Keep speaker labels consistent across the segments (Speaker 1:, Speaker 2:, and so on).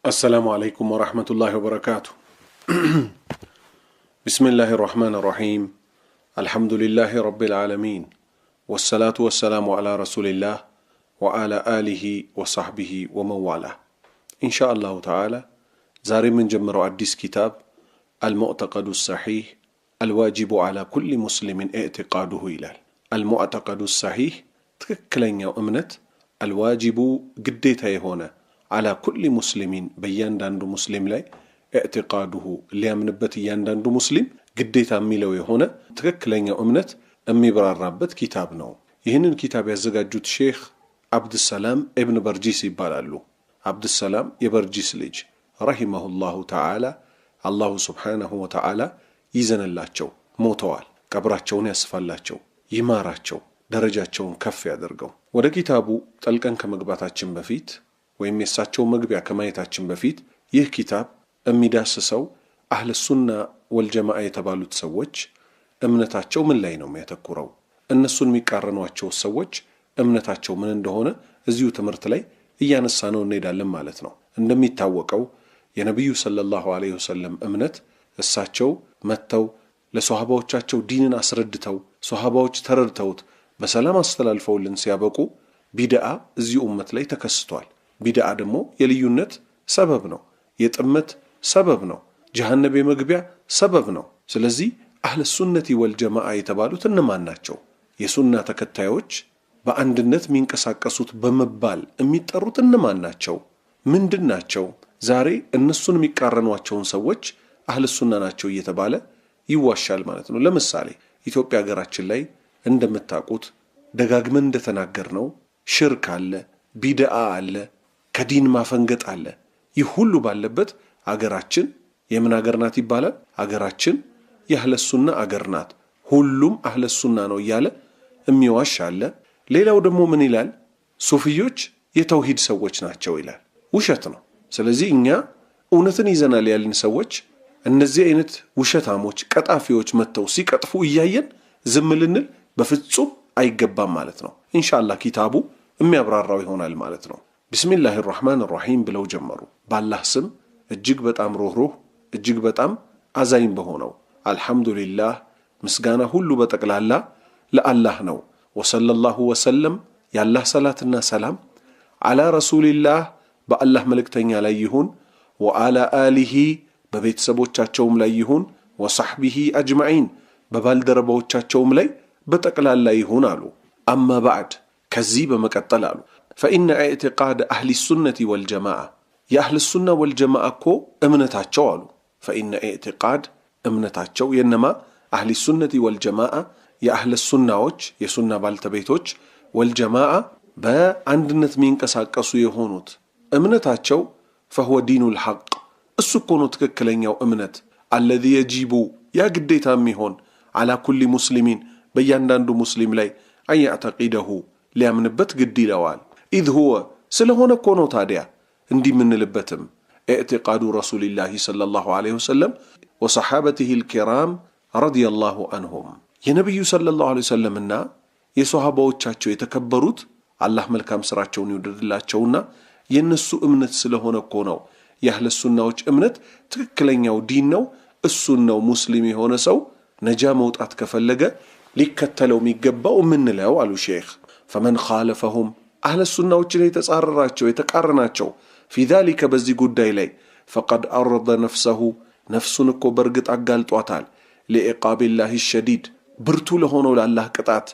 Speaker 1: السلام عليكم ورحمة الله وبركاته. بسم الله الرحمن الرحيم. الحمد لله رب العالمين، والصلاة والسلام على رسول الله وعلى آله وصحبه ومن والاه. إن شاء الله تعالى زاري من جمر أديس كتاب المعتقد الصحيح الواجب على كل مسلم اعتقاده إلى المعتقد الصحيح تككلين أمنت الواجب قديته هنا على كل مسلم بيان داندو مسلم لاي اعتقاده ليامنبت يان داندو مسلم قديتا ميلوي هنا تككلين أمنت أمي برارابت كتاب نو يهنن كتاب يزقاجوت شيخ عبد السلام ابن برجيس يبالالو. عبد السلام يبرجيس لج رحمه الله تعالى الله سبحانه وتعالى يزن اللاتشو موتوال قبراتشون يسفال اللاتشو يماراتشو درجاتشون كف يادرقو وده كتابو تلقن كمقباتاتشن بفيت ወይም የሳቸው መግቢያ ከማየታችን በፊት ይህ ኪታብ የሚዳስሰው አህለ ሱና ወልጀማዓ የተባሉት ሰዎች እምነታቸው ምን ላይ ነው የሚያተኩረው፣ እነሱን የሚቃረኗቸው ሰዎች እምነታቸው ምን እንደሆነ እዚሁ ትምህርት ላይ እያነሳነው እንሄዳለን ማለት ነው። እንደሚታወቀው የነብዩ ሰለላሁ ዐለይሂ ወሰለም እምነት እሳቸው መተው ለሷሃባዎቻቸው ዲንን አስረድተው ሷሃባዎች ተረድተውት በሰላም አስተላልፈውልን ሲያበቁ ቢድዓ እዚሁ ኡመት ላይ ተከስቷል። ቢድዓ ደግሞ የልዩነት ሰበብ ነው፣ የጥመት ሰበብ ነው፣ ጀሃነም የመግቢያ ሰበብ ነው። ስለዚህ አህለ ሱነቲ ወልጀማዓ የተባሉት እነማን ናቸው? የሱና ተከታዮች በአንድነት የሚንቀሳቀሱት በመባል የሚጠሩት እነማን ናቸው? ምንድን ናቸው? ዛሬ እነሱን የሚቃረኗቸውን ሰዎች አህለ ሱና ናቸው እየተባለ ይዋሻል ማለት ነው። ለምሳሌ ኢትዮጵያ ሀገራችን ላይ እንደምታውቁት ደጋግመን እንደተናገርነው ሽርክ አለ፣ ቢድዓ አለ፣ ከዲን ማፈንገጥ አለ። ይህ ሁሉ ባለበት አገራችን የምን አገር ናት ይባላል? አገራችን የአህለ ሱና አገር ናት፣ ሁሉም አህለ ሱና ነው እያለ የሚዋሽ አለ። ሌላው ደግሞ ምን ይላል? ሱፊዮች የተውሂድ ሰዎች ናቸው ይላል። ውሸት ነው። ስለዚህ እኛ እውነትን ይዘናል ያልን ሰዎች እነዚህ አይነት ውሸታሞች ቀጣፊዎች መተው ሲቀጥፉ እያየን ዝም ልንል በፍጹም አይገባም ማለት ነው። ኢንሻአላህ ኪታቡ የሚያብራራው ይሆናል ማለት ነው። ቢስሚላሂ ራህማን ራሂም ብለው ጀመሩ። ባላህ ስም እጅግ በጣም ሩህሩህ እጅግ በጣም አዛኝ በሆነው አልሐምዱሊላህ ምስጋና ሁሉ በጠቅላላ ለአላህ ነው። ወሰለላሁ ወሰለም ያላህ ሰላትና ሰላም አላ ረሱሊላህ በአላህ መልእክተኛ ላይ ይሁን፣ ወአላ አሊሂ በቤተሰቦቻቸውም ላይ ይሁን፣ ወሰሕቢሂ አጅመዒን በባልደረባዎቻቸውም ላይ በጠቅላላ ይሁን አሉ። አማ ባዕድ ከዚህ በመቀጠል አሉ ፈኢነ ኢዕቲቃድ አህሊ ሱነቲ ወልጀማዓ የአህል ሱና ወልጀማዓ እኮ እምነታቸው አሉ። ፈኢነ ኢዕቲቃድ እምነታቸው የነማ አህሊ ሱነቲ ወልጀማዓ የአህል ሱናዎች የሱና ባልተቤቶች ወልጀማዓ በአንድነት የሚንቀሳቀሱ የሆኑት እምነታቸው ፈሁወ ዲኑል ሐቅ እሱ እኮ ነው ትክክለኛው እምነት አለዚ የጂቡ ያ ግዴታ የሚሆን አላ ኩሊ ሙስሊሚን በእያንዳንዱ ሙስሊም ላይ አያዕተቂደሁ ሊያምንበት ግድ ይለዋል። ኢዝ ሁወ ስለሆነ እኮ ነው ታዲያ እንዲህ ምንልበትም ኢዕቲቃዱ ረሱሊላሂ ሰለላሁ ዐለይሂ ወሰለም ወሰሓበቲሂ ልኪራም ረዲየላሁ አንሁም የነቢዩ ሰለላሁ ዐለይሂ ወሰለምና የሶሃባዎቻቸው የተከበሩት አላህ መልካም ስራቸውን ይውደድላቸውና የነሱ እምነት ስለሆነ እኮ ነው የአህለ ሱናዎች እምነት ትክክለኛው ዲን ነው። እሱን ነው ሙስሊም የሆነ ሰው ነጃ መውጣት ከፈለገ ሊከተለው የሚገባው ምንለው አሉ ሼኽ። ፈመን ኻለፈሁም አህለ ሱናዎችን የተጻረራቸው የተቃረናቸው ፊ ዛሊከ በዚህ ጉዳይ ላይ ፈቀድ አረደ ነፍሰሁ ነፍሱን እኮ በርግጥ አጋልጧታል ሊዕቃቢላሂ ሸዲድ ብርቱ ለሆነው ለአላህ ቅጣት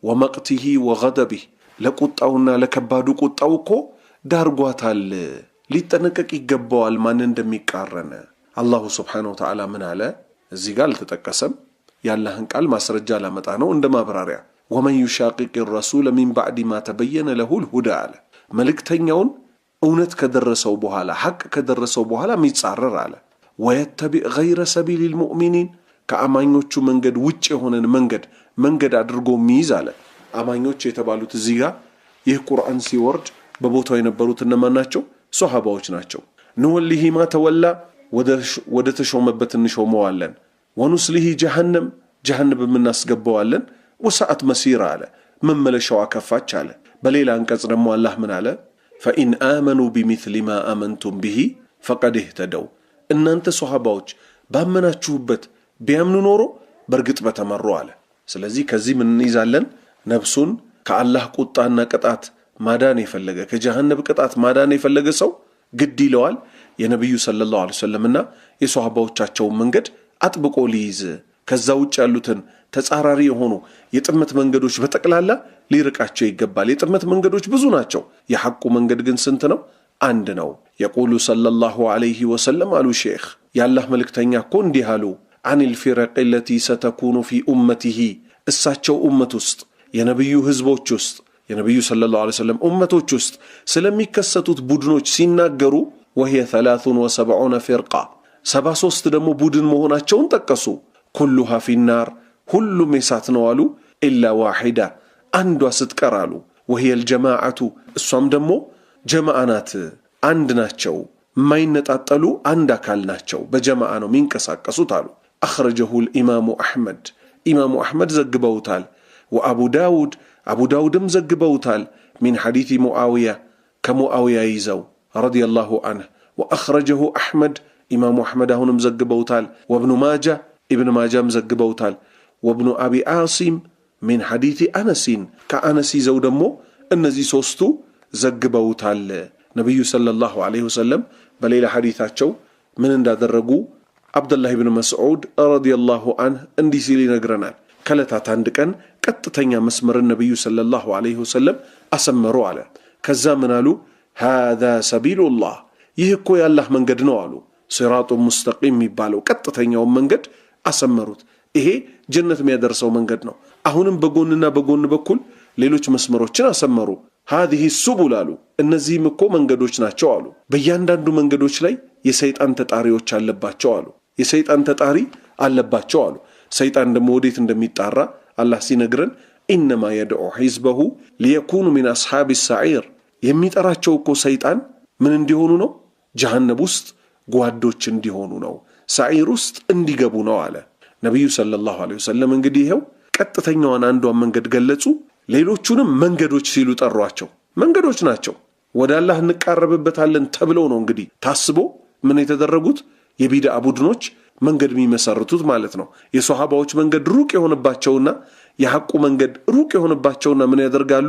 Speaker 1: ወመቅቲሂ ወገደቢህ ለቁጣውና ለከባዱ ቁጣው እኮ ዳርጓታል። ሊጠነቀቅ ይገባዋል ማን እንደሚቃረነ። አላሁ ስብሓነሁ ወተዓላ ምን አለ? እዚህ ጋር አልተጠቀሰም፣ ያላህን ቃል ማስረጃ ላመጣ ነው እንደ ማብራሪያ። ወመን ዩሻቂቅ ረሱለ ሚን ባዕድ ማ ተበየነ ለሁል ሁዳ አለ። መልእክተኛውን እውነት ከደረሰው በኋላ ሐቅ ከደረሰው በኋላ የሚጻረር አለ። ወየተቢዕ ገይረ ሰቢሊል ሙእሚኒን ከአማኞቹ መንገድ ውጭ የሆነን መንገድ አድርጎ የሚይዝ አለ። አማኞች የተባሉት እዚህ ጋር ይህ ቁርአን ሲወርድ በቦታው የነበሩት እነማን ናቸው? ሶሃባዎች ናቸው። ንወሊሂ ማ ተወላ ወደ ተሾመበት እንሾመዋለን፣ ወኑስሊሂ ጀሃነም የምናስገባዋለን፣ ወሰዓት መሲራ አለ መመለሻዋ ከፋች አለ። በሌላ አንቀጽ ደግሞ አላህ ምን አለ? ፈኢን አመኑ ቢሚስሊ ማ አመንቱም ቢሂ ፈቀድ እህተደው እናንተ ሷሃባዎች ባመናችሁበት ቢያምኑ ኖሮ በርግጥ በተመሩ አለ። ስለዚህ ከዚህ ምን እንይዛለን? ነፍሱን ከአላህ ቁጣና ቅጣት ማዳን የፈለገ ከጀሃነም ቅጣት ማዳን የፈለገ ሰው ግድ ይለዋል የነብዩ ሰለላሁ ዐለይሂ ወሰለምና የሷሃባዎቻቸውን መንገድ አጥብቆ ሊይዝ፣ ከዛ ውጭ ያሉትን ተጻራሪ የሆኑ የጥመት መንገዶች በጠቅላላ ሊርቃቸው ይገባል። የጥመት መንገዶች ብዙ ናቸው። የሐቁ መንገድ ግን ስንት ነው? አንድ ነው። የቁሉ ሰለላሁ ዐለይሂ ወሰለም አሉ ሼኽ የአላህ መልእክተኛ እኮ እንዲህ አሉ عن الفرق التي ستكون في أمته እሳቸው ኡመት ውስጥ የነብዩ ህዝቦች ውስጥ የነብዩ ሰለላሁ ዐለይሂ ወሰለም ኡመቶች ውስጥ ስለሚከሰቱት ቡድኖች ሲናገሩ وهي 73 فرقة 73 ደግሞ ቡድን መሆናቸውን ጠቀሱ። كلها في النار ሁሉም የሳት ነው አሉ إلا واحدة አንዷ ስትቀር አሉ وهي الجماعة እሷም ደግሞ ጀማዓ ናት፣ አንድ ናቸው፣ የማይነጣጠሉ አንድ አካል ናቸው፣ በጀማዓ ነው የሚንቀሳቀሱት አሉ። أخرجه الإمام أحمد إمام أحمد زقبوتال وأبو داود مزقبوتال من حديث معاوية كمعاوية يزو رضي الله عنه. وأخرجه أحمد إمام أحمد هون مزقبوتال وابن ماجة ابن ماجة مزقبوتال وابن أبي عاصم من حديث أنس كأنس يزو دمو النزي سوستو زقبوتال نبي صلى الله عليه وسلم بليلة حديثات شو من اندى درقو عبدالله بن مسعود رضي الله عنه اندي سيلي نقرنال كالتات عندكن كتتنيا مسمر النبي صلى الله عليه وسلم أسمروا على كزامنالو هذا سبيل الله يهكو يا الله من قد نوالو صراط مستقيم يبالو كتتنيا ومن قد أسمروت إيه جنة ميدرسو من قد نو أهونم بقوننا بقون بكل ليلوش مسمروتنا أسمرو هذه السبل አሉ እነዚህም እኮ መንገዶች ናቸው አሉ። በእያንዳንዱ መንገዶች ላይ የሰይጣን ተጣሪዎች አለባቸው አሉ። የሰይጣን ተጣሪ አለባቸው አሉ። ሰይጣን ደግሞ ወዴት እንደሚጣራ አላህ ሲነግረን ኢንማ የድዑ ሒዝበሁ ሊየኩኑ ሚን አስሓብ ሰዒር የሚጠራቸው እኮ ሰይጣን ምን እንዲሆኑ ነው? ጀሃነም ውስጥ ጓዶች እንዲሆኑ ነው፣ ሰዒር ውስጥ እንዲገቡ ነው አለ ነብዩ ሰለላሁ ዐለይሂ ወሰለም። እንግዲህ ይሄው ቀጥተኛዋን አንዷን መንገድ ገለጹ። ሌሎቹንም መንገዶች ሲሉ ጠሯቸው። መንገዶች ናቸው፣ ወደ አላህ እንቃረብበታለን ተብለው ነው እንግዲህ ታስቦ ምን የተደረጉት የቢድዓ ቡድኖች መንገድ የሚመሰርቱት ማለት ነው። የሷሃባዎች መንገድ ሩቅ የሆነባቸውና የሐቁ መንገድ ሩቅ የሆነባቸውና ምን ያደርጋሉ?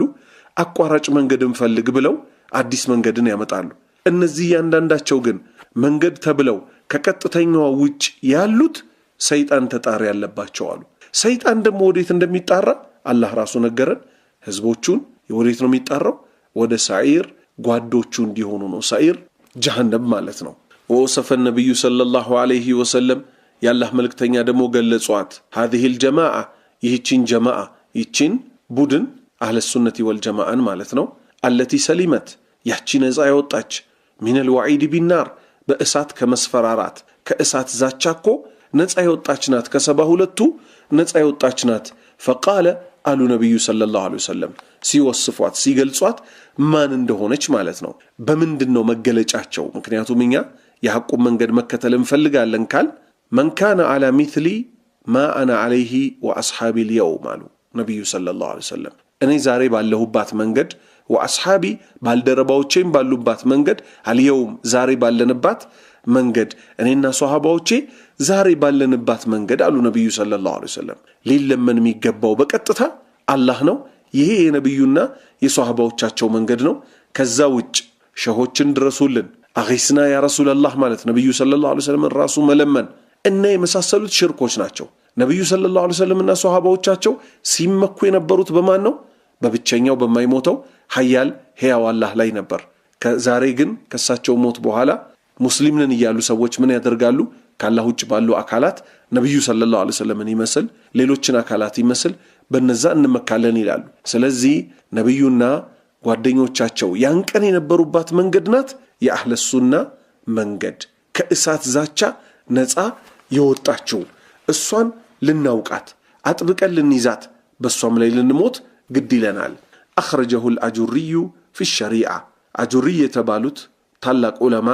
Speaker 1: አቋራጭ መንገድን ፈልግ ብለው አዲስ መንገድን ያመጣሉ። እነዚህ ያንዳንዳቸው ግን መንገድ ተብለው ከቀጥተኛው ውጭ ያሉት ሰይጣን ተጣሪ ያለባቸው አሉ። ሰይጣን ደግሞ ወዴት እንደሚጣራ አላህ ራሱ ነገረን። ህዝቦቹን ወዴት ነው የሚጣራው? ወደ ሰዒር ጓዶቹ እንዲሆኑ ነው። ሰዒር ጀሃነም ማለት ነው። ወወሰፈ ነብዩ ሰለላሁ ዐለይሂ ወሰለም ያላህ መልእክተኛ ደግሞ ገለጿት هذه الجماعة ይህችን ጀማዓ ይህችን ቡድን አህለ ሱነቲ ወልጀማዓን ማለት ነው። التي سلمت ያቺ ነፃ ያወጣች من الوعيد بالنار በእሳት ከመስፈራራት ከእሳት ዛቻኮ ነፃ ያወጣች ናት። ከ72ቱ ነፃ ያወጣች ናት። فقال አሉ ነብዩ ሰለላሁ ዐለይሂ ወሰለም ሲወስፏት ሲገልጿት ማን እንደሆነች ማለት ነው። በምንድነው መገለጫቸው? ምክንያቱም እኛ የሐቁ መንገድ መከተል እንፈልጋለን ካል من كان على مثلي ما انا عليه واصحابي اليوم አሉ ነብዩ ሰለላሁ ዐለይሂ ወሰለም። እኔ ዛሬ ባለሁባት መንገድ ወአስሐቢ ባልደረባዎቼም ባሉባት መንገድ አልየውም ዛሬ ባለንባት መንገድ እኔና ሷሃባዎቼ ዛሬ ባለንባት መንገድ አሉ ነብዩ ሰለላሁ ዐለይሂ ወሰለም። ሊለመን የሚገባው በቀጥታ አላህ ነው። ይሄ የነብዩና የሷሃባዎቻቸው መንገድ ነው። ከዛ ውጭ ሸሆችን ድረሱልን አግስና ያ ረሱላህ ማለት ነብዩ ሰለላሁ ዐለይሂ ወሰለም ራሱ መለመን እና የመሳሰሉት ሽርኮች ናቸው። ነብዩ ሰለላሁ ዐለይሂ ወሰለምና ሷሃባዎቻቸው ሲመኩ የነበሩት በማን ነው? በብቸኛው በማይሞተው ሐያል ሕያው አላህ ላይ ነበር። ከዛሬ ግን ከሳቸው ሞት በኋላ ሙስሊም ነን ያሉ ሰዎች ምን ያደርጋሉ? ካላህ ውጭ ባሉ አካላት ነብዩ ሰለላሁ ዐለይሂ ወሰለም ይመስል ሌሎችን አካላት ይመስል በነዛ እንመካለን ይላሉ። ስለዚህ ነብዩና ጓደኞቻቸው ያን ቀን የነበሩባት መንገድ ናት የአህለ ሱና መንገድ፣ ከእሳት ዛቻ ነፃ የወጣችው እሷን ልናውቃት አጥብቀን ልንይዛት በሷም ላይ ልንሞት ግድ ይለናል። أخرجه الأجري في الشريعة أجري የተባሉት ታላቅ ዑለማ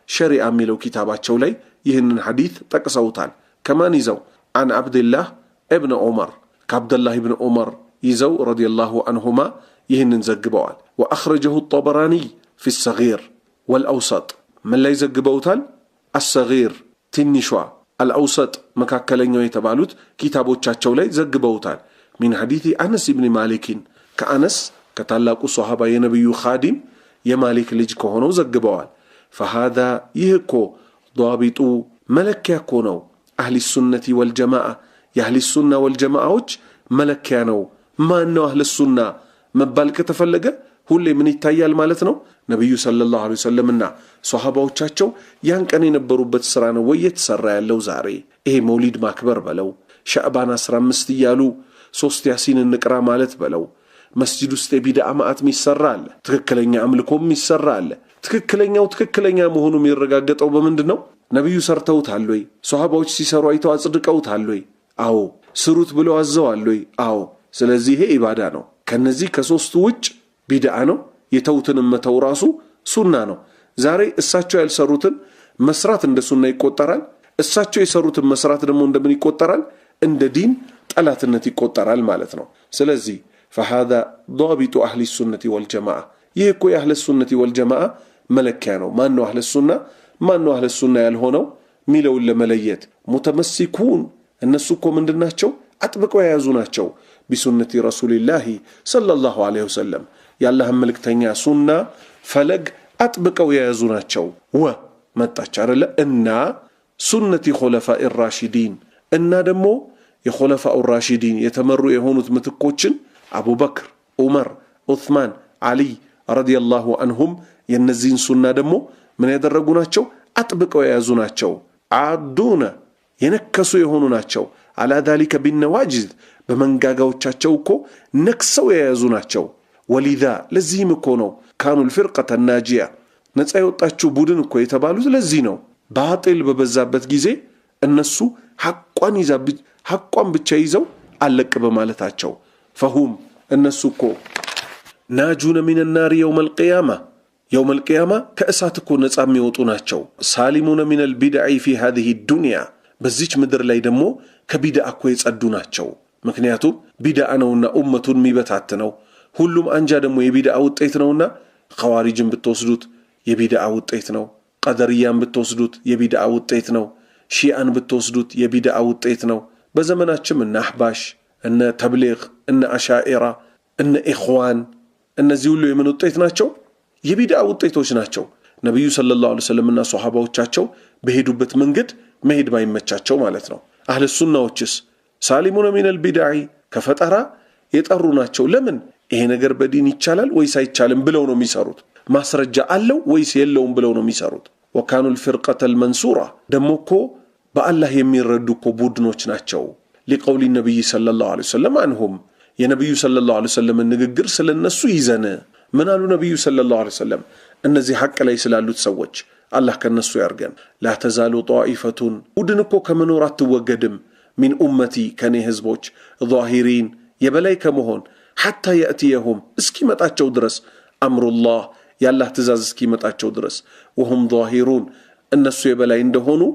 Speaker 1: ሸሪዓ የሚለው ኪታባቸው ላይ ይህንን ሐዲስ ጠቅሰውታል። ከማን ይዘው? عن عبد الله ابن عمر كعبد الله ابن عمر يزو رضي الله عنهما يهنن زقبوال. وأخرجه الطبراني في الصغير والأوسط ምን ላይ ዘግበውታል? አሰጊር ትንሿ፣ አልአውሰጥ መካከለኛው የተባሉት ኪታቦቻቸው ላይ ዘግበውታል። ሚን ሐዲስ አነስ ኢብኑ ማሊክን ከአነስ ከታላቁ ሷሃባ የነብዩ ኻዲም የማሊክ ልጅ ከሆነው ዘግበዋል። فهذا ይህኮ ضابጡ መለኪያ እኮ ነው። አህሊ ሱነቲ ወልጀማዓ የአህሊ ሱና ወልጀማዓዎች መለኪያ ነው። ማን ነው አህሊ ሱና መባል ከተፈለገ ሁሌ ምን ይታያል ማለት ነው? ነብዩ ሰለላሁ ዐለይሂ ወሰለምና ሷሃባዎቻቸው ያን ቀን የነበሩበት ስራ ነው ወይ የተሰራ ያለው ዛሬ? ይሄ መውሊድ ማክበር በለው፣ ሻዕባን 15 እያሉ 3 ያሲን እንቅራ ማለት በለው፣ መስጂድ ውስጥ የቢድዓ ማዕት የሚሰራ አለ፣ ትክክለኛ አምልኮም የሚሰራ አለ። ትክክለኛው ትክክለኛ መሆኑ የሚረጋገጠው በምንድነው? ነብዩ ሰርተውታል ወይ? ሷሃባዎች ሲሰሩ አይተው አጽድቀውታል ወይ? አዎ። ስሩት ብለው አዘዋል ወይ? አዎ። ስለዚህ ይሄ ኢባዳ ነው። ከነዚህ ከሶስቱ ውጭ ቢድዓ ነው። የተውትንም መተው ራሱ ሱና ነው። ዛሬ እሳቸው ያልሰሩትን መስራት እንደ ሱና ይቆጠራል። እሳቸው የሰሩትን መስራት ደግሞ እንደምን ይቆጠራል? እንደ ዲን ጠላትነት ይቆጠራል ማለት ነው። ስለዚህ فهذا ضابط أهل السنة والجماعة يهكو أهل السنة والجماعة ملكانو ما أنه أهل السنة ما أنه أهل السنة يالهونو ميلو إلا مليت متمسكون النسوكو من دناتشو أطبقوا يازوناتشو بسنة رسول الله صلى الله عليه وسلم يالله ملك تنيا سنة فلق أطبقوا يازوناتشو وما تشعر إنا سنة خلفاء الراشدين إنا دمو يخلفاء الراشدين يتمروا يهونو تمتكوتشن أبو بكر عمر عثمان علي رضي الله عنهم ينزين سنة دمو من يدرقوناتشو أطبقوا يازوناتشو عادونا ينكسوا يهونوناتشو على ذلك بالنواجذ بمنقاقوتشاتشوكو نكسوا يازوناتشو ولذا لزيم كونو كانوا الفرقة الناجية نتسايوتاتشو بودنكو يتبالوز لزينو باطل ببزابت جيزي النسو حقوان بتشايزو علق بمالتاتشو فهم النسوكو ناجون من النار يوم القيامة كأساتكو نتسامي وطوناتشو سالمون من البدع في هذه الدنيا بزيج مدر لايدمو كبدع كويس أدوناتشو مكنياتو بدعنا أمة ميبتاتنو هلوم أنجا دمو يبدع وطيتنونا خوارج بتوسدوت يبدع وطيتنو قدريان بتوسدوت يبدع وطيتنو شيئان بتوسدوت يبدع وطيتنو بزمناتشم النحباش إن تبليغ إن أشائرة إن إخوان إن زيولو يمن وطيتناتشو يبدع وطيتوش ناتشو نبي صلى الله عليه وسلم الناس صحابة وتشاتشو بهدو بتمنجد مهد ما يمتشاتشو مالتنا أهل السنة وتشس سالمون من البدع كفترة يتقروناتشو لمن إيه نجر بدين يتشالل ويسا يتشالن بلونو ميساروت ما سرجع الله ويس يلون بلونو ميساروت وكانوا الفرقة المنصورة دموكو بألله يمير ردوكو بودنوش ناتشو لقول النبي صلى الله عليه وسلم عنهم يا نبي صلى الله عليه وسلم النجر سلنسو يزنا من قالوا نبي صلى الله عليه وسلم أن زي حق ليس لالو تسوج الله كان نسو يرجن لا تزال طائفة ودنكو كمنورات توجدم من أمتي كان يهزبوج ظاهرين يبلايك مهون حتى يأتيهم اسكيمت أتشو درس أمر الله يالله تزاز اسكيمت أتشو درس وهم ظاهرون النسو يبلاين دهونو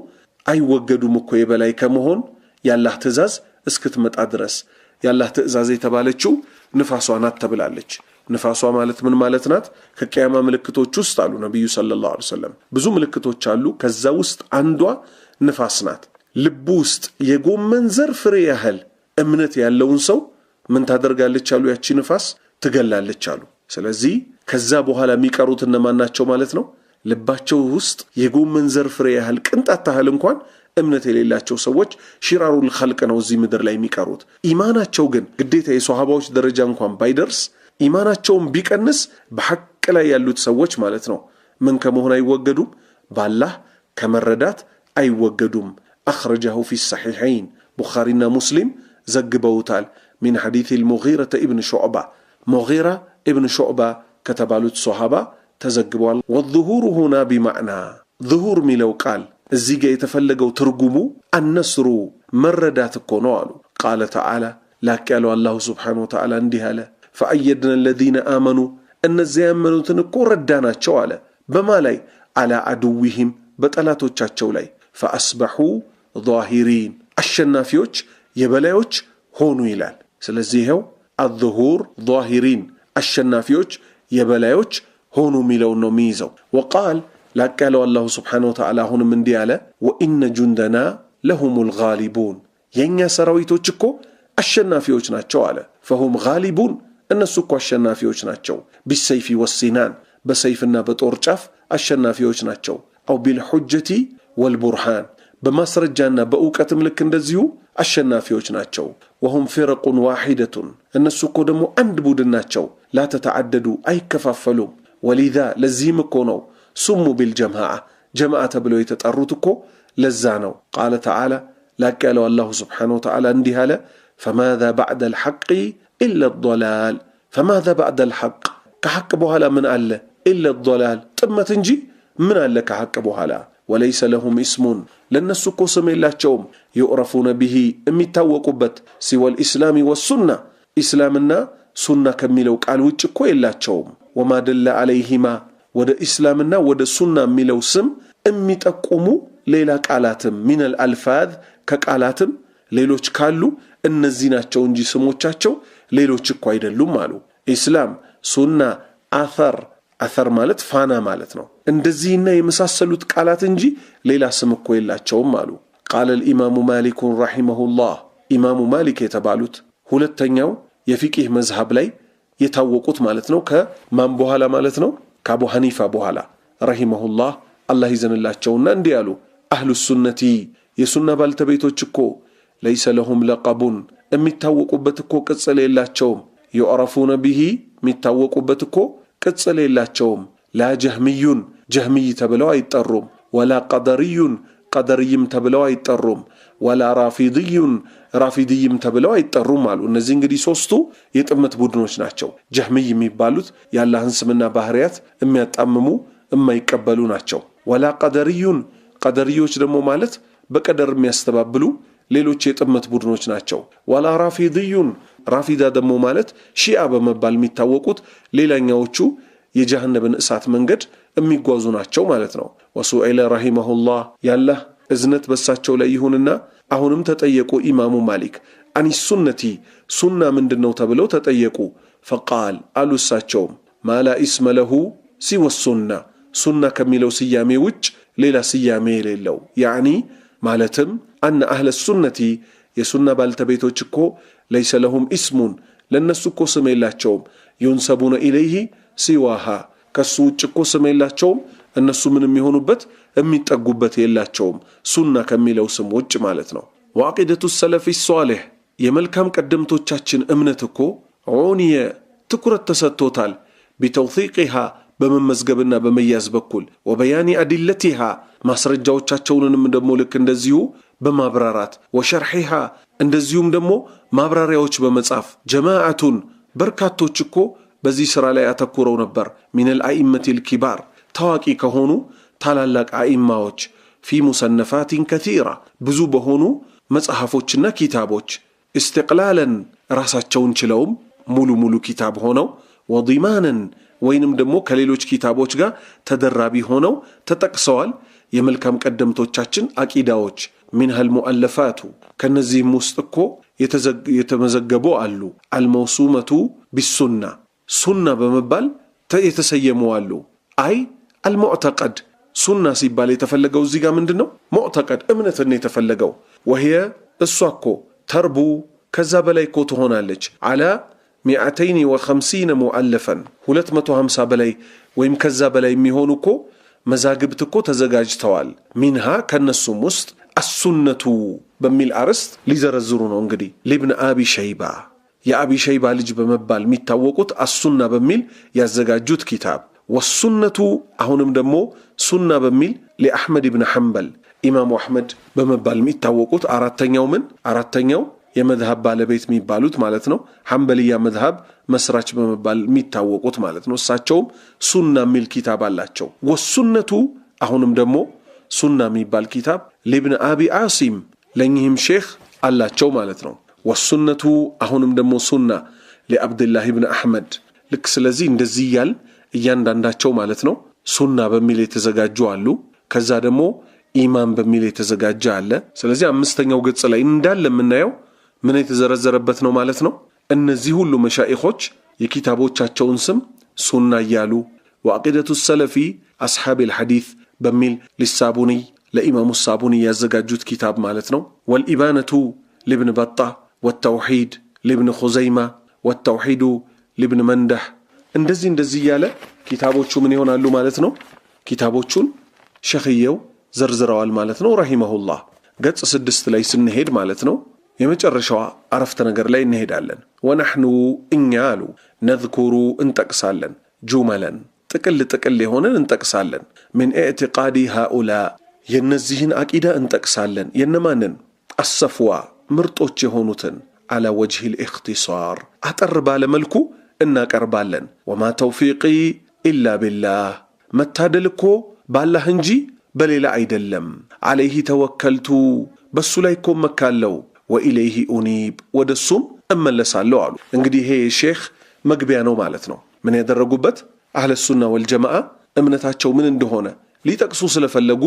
Speaker 1: أي وجدوا مكو يبلايك مهون يالله تزاز اسكتمت أدرس يالله تزاز يتبالتشو نفاسو نات تبلالتش نفاسو مالت من مالتنات كقيامة ملكتوچ ውስጥ አሉ ነብዩ ሰለላሁ ዐለይሂ ወሰለም ብዙ ምልክቶች አሉ ከዛ ውስጥ አንዷ ንፋስ ናት ልብ ውስጥ የጎመን ዘር ፍሬ ያህል እምነት ያለውን ሰው ምን ታደርጋለች አሉ ያቺ ንፋስ ትገላለች አሉ ስለዚህ ከዛ በኋላ የሚቀሩት እነማናቸው ማለት ነው ልባቸው ውስጥ የጎመን ዘር ፍሬ ያህል ቅንጣት ታህል እንኳን እምነት የሌላቸው ሰዎች ሽራሩል ኸልቅ ነው እዚህ ምድር ላይ የሚቀሩት ኢማናቸው ግን ግዴታ የሷሃባዎች ደረጃ እንኳን ባይደርስ ኢማናቸውም ቢቀንስ በሐቅ ላይ ያሉት ሰዎች ማለት ነው ምን ከመሆን አይወገዱም ባላህ ከመረዳት አይወገዱም أخرجه في الصحيحين بخارينا مسلم زجبوتال من حديث المغيرة ابن شعبة مغيرة ابن شعبة كتبالوت الصحابة تزجبوال والظهور هنا بمعنى ظهور ملو قال الزيجة يتفلقوا ترجموا النصر مردات الكونوال قال تعالى لا قالوا الله سبحانه وتعالى اندها له فأيدنا الذين آمنوا أن الزيامنوا تنكو ردانا تشوالا بما لي على عدوهم بطلاتو تشاتشولي فأصبحوا ظاهرين الشنافيوش يبلايوش هونو يلال سلزيهو الظهور ظاهرين الشنافيوش يبلايوش هونو ميلو نوميزو وقال ላቅ ያለው አላሁ ስብሓነሁ ወተዓላ አሁንም እንዲህ አለ ወኢነ ጁንደና ለሁሙል ጋሊቡን የእኛ ሰራዊቶች እኮ አሸናፊዎች ናቸው አለ ፈሁም ጋሊቡን እነሱ እኮ አሸናፊዎች ናቸው ቢሰይፊ ወሲናን በሰይፍና በጦር ጫፍ አሸናፊዎች ናቸው አው ቢልሑጀቲ ወልቡርሃን በማስረጃና በእውቀትም ልክ እንደዚሁ አሸናፊዎች ናቸው ወሁም ፊረቁን ዋሂደቱን እነሱ እኮ ደግሞ አንድ ቡድን ናቸው ላ ተተዓደዱ አይከፋፈሉም ወሊዛ ለዚህም እኮ ነው ሱሙ ቢልጀማዓ ጀማዓ ተብለው የተጠሩት እኮ ለዛ ነው ቃለ ተዓላ ላቅ ያለው አላሁ ስብሓነሁ ወተዓላ እንዲህ አለ فماذا بعد الحق إلا الضلال فماذا بعد الحق كحق بوهلا من الله إلا الضلال طمت እንጂ ምን አለ ከሐቅ በኋላ وليس لهم اسم ለነሱ እኮ ስም የላቸውም يعرفون به የሚታወቁበት ሲወል ኢስላሚ ወሱና ኢስላምና ሱና ከሚለው ቃል ውጭ እኮ የላቸውም وما دل عليهما ወደ ኢስላምና ወደ ሱና የሚለው ስም የሚጠቁሙ ሌላ ቃላትም من الالفاظ ከቃላትም ሌሎች ካሉ እነዚህ ናቸው እንጂ ስሞቻቸው ሌሎች እኮ አይደሉም አሉ ኢስላም ሱና አثር ማለት ፋና ማለት ነው እንደዚህና የመሳሰሉት ቃላት እንጂ ሌላ ስም እኮ የላቸውም አሉ قال الامام مالك رحمه الله ኢማሙ ማሊክ የተባሉት ሁለተኛው የፊቅህ መዝሐብ ላይ የታወቁት ማለት ነው ከማን በኋላ ማለት ነው ከአቡ ሐኒፋ በኋላ رحمه الله አላህ ይዘንላቸውና እንዲህ ያሉ አህሉ ሱነቲ የሱና ባልተቤቶች እኮ ليس لهم لقب የሚታወቁበት እኮ ቅጽል የላቸውም يعرفون به የሚታወቁበት እኮ ቅጽል የላቸውም لا جهميون جهمي ተብለው አይጠሩም ولا قدريون قدريም ተብለው አይጠሩም ولا رافضيون رافضيም ተብለው አይጠሩም አሉ እነዚህ እንግዲህ ሶስቱ የጥመት ቡድኖች ናቸው جهمي የሚባሉት ያላህን ስምና ባህሪያት የሚያጣምሙ የማይቀበሉ ናቸው ولا قدريون قدريዎች ደግሞ ማለት በቀደር የሚያስተባብሉ ሌሎች የጥመት ቡድኖች ናቸው ولا رافضيون ራፊዳ ደግሞ ማለት ሺዓ በመባል የሚታወቁት ሌላኛዎቹ የጀሃነምን እሳት መንገድ የሚጓዙ ናቸው ማለት ነው ወሱኢለ ረሂመሁላህ ያላህ እዝነት በሳቸው ላይ ይሁንና አሁንም ተጠየቁ ኢማሙ ማሊክ አኒ ሱነቲ ሱና ምንድነው ተብለው ተጠየቁ فقال አሉሳቸው ማላ እስመ ለሁ ሲወ ሱና ሱና ከሚለው ስያሜ ውጭ ሌላ ስያሜ የሌለው ያኒ ማለትም አን አህለ ሱነቲ የሱና ባልተቤቶች እኮ ليس لهم اسم ለነሱ እኮ ስም የላቸውም ينسبون اليه سواها ከሱ ውጭ እኮ ስም የላቸውም እነሱ ምንም ይሆኑበት የሚጠጉበት የላቸውም ሱና ከሚለው ስም ውጭ ማለት ነው ወአቂደቱ ሰለፊ ሷሊህ የመልካም ቀደምቶቻችን እምነት እኮ ዑንየ ትኩረት ተሰጥቶታል بتوثيقها በመመዝገብና በመያዝ በኩል ወበያኒ አዲለቲሃ ማስረጃዎቻቸውንም ደሞ ልክ እንደዚሁ በማብራራት ወሸርሂሃ እንደዚሁም ደሞ ማብራሪያዎች በመጻፍ ጀማዓቱን በርካቶች እኮ በዚህ ስራ ላይ አተኩረው ነበር من الائمه الكبار ታዋቂ ከሆኑ ታላላቅ አኢማዎች في مصنفات كثيره ብዙ በሆኑ መጽሐፎችና ኪታቦች استقلالا ራሳቸውን ችለውም ሙሉ ኪታብ ሆነው وضمانا ወይንም ደሞ ከሌሎች ኪታቦች ጋር ተደራቢ ሆነው ተጠቅሰዋል የመልካም ቀደምቶቻችን አቂዳዎች منها المؤلفات ከነዚህም ውስጥ እኮ የተመዘገቡ አሉ الموسومه بالسنه ሱና በመባል የተሰየሙ አሉ አይ المعتقد ሱና ሲባል የተፈለገው እዚህ ጋር ምንድነው ሙዕተቀድ እምነትን የተፈለገው وهي እሷኮ ተርቡ ከዛ በላይ እኮ ትሆናለች على 250 مؤلفا 250 በላይ ወይም ከዛ በላይ የሚሆኑ እኮ መዛግብት እኮ ተዘጋጅተዋል منها ከነሱም ውስጥ السنه በሚል አርስት ሊዘረዝሩ ነው እንግዲህ ለኢብኑ አቢ ሸይባ የአቢ ሸይባ ልጅ በመባል የሚታወቁት السنه በሚል ያዘጋጁት ኪታብ والسنه አሁንም ደግሞ ሱና በሚል ለአህመድ ኢብኑ ሐንበል ኢማሙ አህመድ በመባል የሚታወቁት አራተኛው የመዝሐብ ባለቤት የሚባሉት ማለት ነው ሐንበልያ መዝሐብ መስራች በመባል የሚታወቁት ማለት ነው እሳቸውም ሱና የሚል ኪታብ አላቸው ወሱነቱ አሁንም ደግሞ ሱና የሚባል ኪታብ ለኢብኑ አቢ ዓሲም ለኚህም ሼክ አላቸው ማለት ነው ወሱነቱ አሁንም ደግሞ ሱና ለአብዱላህ ኢብኑ አህመድ ልክ ስለዚህ እንደዚህ ያል እያንዳንዳቸው ማለት ነው ሱና በሚል የተዘጋጁ አሉ ከዛ ደግሞ ኢማን በሚል የተዘጋጀ አለ ስለዚህ አምስተኛው ገጽ ላይ እንዳለ የምናየው ምን የተዘረዘረበት ነው ማለት ነው እነዚህ ሁሉ መሻኢኾች የኪታቦቻቸውን ስም ሱና ያሉ ወአቂደቱ ሰለፊ አስሐብ الحديث በሚል ሊሳቡኒ ለኢማሙ ሳቡኒ ያዘጋጁት ኪታብ ማለት ነው። ወልኢባነቱ ለኢብን በጣ ወተውሂድ ለኢብን ኹዘይማ ወተውሂዱ ለኢብን መንደህ እንደዚህ ያለ ኪታቦቹ ምን ይሆናሉ ማለት ነው። ኪታቦቹን ሸኽየው ዘርዝረዋል ማለት ነው ረሂመሁላህ። ገጽ 6 ላይ ስንሄድ ማለት ነው የመጨረሻው አረፍተ ነገር ላይ እንሄዳለን። ወነሕኑ እኛ አሉ ነዝኩሩ እንጠቅሳለን ጁመለን ጥቅል የሆነን እንጠቅሳለን ምን ኢዕቲቃዲ ሃኡላ የነዚህን አቂዳ እንጠቅሳለን የነማንን አሰፍዋ ምርጦች የሆኑትን አላ ወጅሂል ኢኽቲሳር አጠር ባለ መልኩ እናቀርባለን። ወማ ተውፊቂ ኢላ ቢላህ መታደል እኮ ባላህ እንጂ በሌላ አይደለም። አለይሂ ተወከልቱ በሱ ላይ እኮ መካለው ወኢለይሂ ኡኒብ ወደሱም እመለሳለሁ አሉ። እንግዲህ ይሄ ሼኽ መግቢያ ነው ማለት ነው። ምን ያደረጉበት አህለ ሱና ወልጀማዓ እምነታቸው ምን እንደሆነ ሊጠቅሱ ስለፈለጉ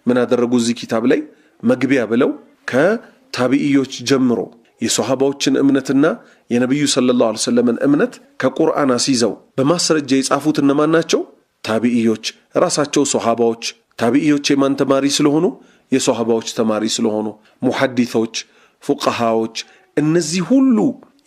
Speaker 1: ምን አደረጉ እዚህ ኪታብ ላይ መግቢያ ብለው ከታቢኢዮች ጀምሮ የሷሃባዎችን እምነትና የነብዩ ሰለላሁ ዐለይሂ ወሰለም እምነት ከቁርአን አስይዘው በማስረጃ የጻፉት እነማን ናቸው? ታቢኢዮች ራሳቸው ሷሃባዎች። ታቢኢዮች የማን ተማሪ ስለሆኑ? የሷሃባዎች ተማሪ ስለሆኑ። ሙሐዲሶች፣ ፉቃሃዎች እነዚህ ሁሉ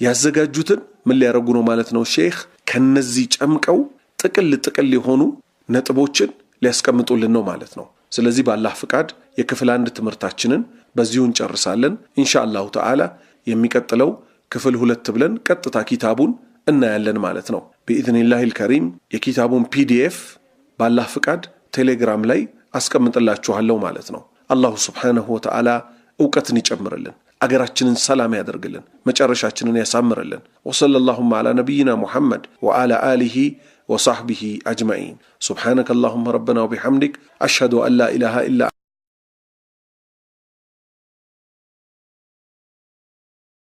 Speaker 1: ያዘጋጁትን ምን ሊያረጉ ነው ማለት ነው ሼኽ ከነዚህ ጨምቀው ጥቅል የሆኑ ነጥቦችን ሊያስቀምጡልን ነው ማለት ነው። ስለዚህ በአላህ ፍቃድ የክፍል 1 ትምህርታችንን በዚሁ እንጨርሳለን ኢንሻአላሁ ተዓላ። የሚቀጥለው ክፍል 2 ብለን ቀጥታ ኪታቡን እናያለን ማለት ነው بإذنillahil ከሪም። የኪታቡን ፒዲኤፍ በአላህ ፍቃድ ቴሌግራም ላይ አስቀምጥላችኋለሁ ማለት ነው። አላሁ ሱብሓነሁ ወተዓላ ዕውቀትን ይጨምርልን፣ አገራችንን ሰላም ያደርግልን፣ መጨረሻችንን ያሳምርልን። ወሰለላሁ ዐላ ነቢይና ሙሐመድ ወዐላ አሊሂ ወصحبه أجمعين. سبحانك اللهم ربنا وبحمدك أشهد أن لا إله إلا